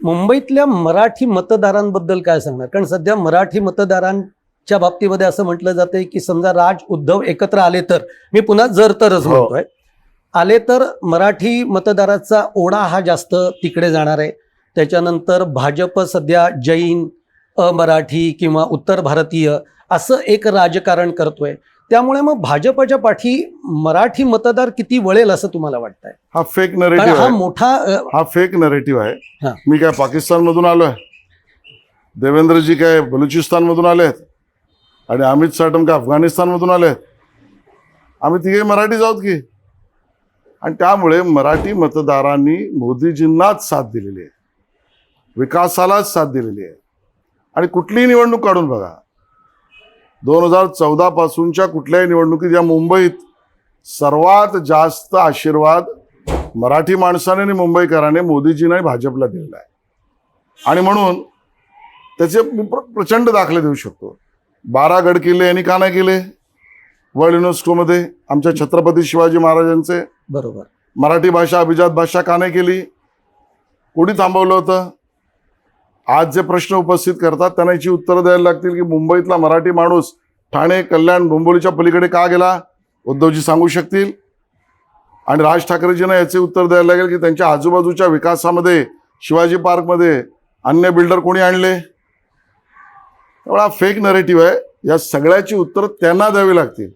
मुंबईतल्या मराठी मतदारांबद्दल काय सांगणार? कारण सध्या मराठी मतदारांच्या बाबतीमध्ये असं म्हटलं जातंय की समजा राज उद्धव एकत्र आले तर, मी पुन्हा जर तरच हो. म्हणतोय, आले तर मराठी मतदाराचा ओढा हा जास्त तिकडे जाणार आहे. त्याच्यानंतर भाजप सध्या जैन, अमराठी किंवा उत्तर भारतीय असं एक राजकारण करतोय. त्यामुळे मग भाजपच्या पाठी मराठी मतदार किती वळेल असं तुम्हाला वाटतंय? हा फेक कारण नरेटिव्ह हा आहे. मोठा हा फेक नरेटिव्ह आहे. हा. मी काय पाकिस्तान मधून आलोय? देवेंद्रजी काय बलुचिस्तान मधून आलेत आणि अमित साटम काय अफगाणिस्तान मधून आलेत? आम्ही तिघे मराठीच आहोत की. आणि त्यामुळे मराठी मतदारांनी मोदीजींनाच साथ दिलेली आहे, विकासालाच साथ दिलेली आहे. आणि कुठलीही निवडणूक काढून बघा, 2014 पासूनच्या कुठल्याही निवडणुकीत या मुंबईत सर्वात जास्त आशीर्वाद मराठी माणसाने आणि मुंबईकरांनी मोदीजींना आणि भाजपला दिलेला आहे. आणि म्हणून त्याचे मी प्रचंड दाखले देऊ शकतो. 12 गड किल्ले यांनी का नाही केले वर्ल्ड युनेस्कोमध्ये? आमच्या छत्रपती शिवाजी महाराजांचे. बरोबर. मराठी भाषा अभिजात भाषा का नाही केली? कोणी थांबवलं होतं? आज जे प्रश्न उपस्थित करतात त्यांना याची उत्तरं द्यायला लागतील की मुंबईतला मराठी माणूस ठाणे, कल्याण, डोंबिवलीच्या पलीकडे का गेला? उद्धवजी सांगू शकतील. आणि राज ठाकरेजींना याचे उत्तर द्यायला लागेल की त्यांच्या आजूबाजूच्या विकासामध्ये शिवाजी पार्कमध्ये अन्य बिल्डर कोणी आणले? त्यामुळे हा फेक नरेटिव्ह आहे. या सगळ्याची उत्तरं त्यांना द्यावी लागतील.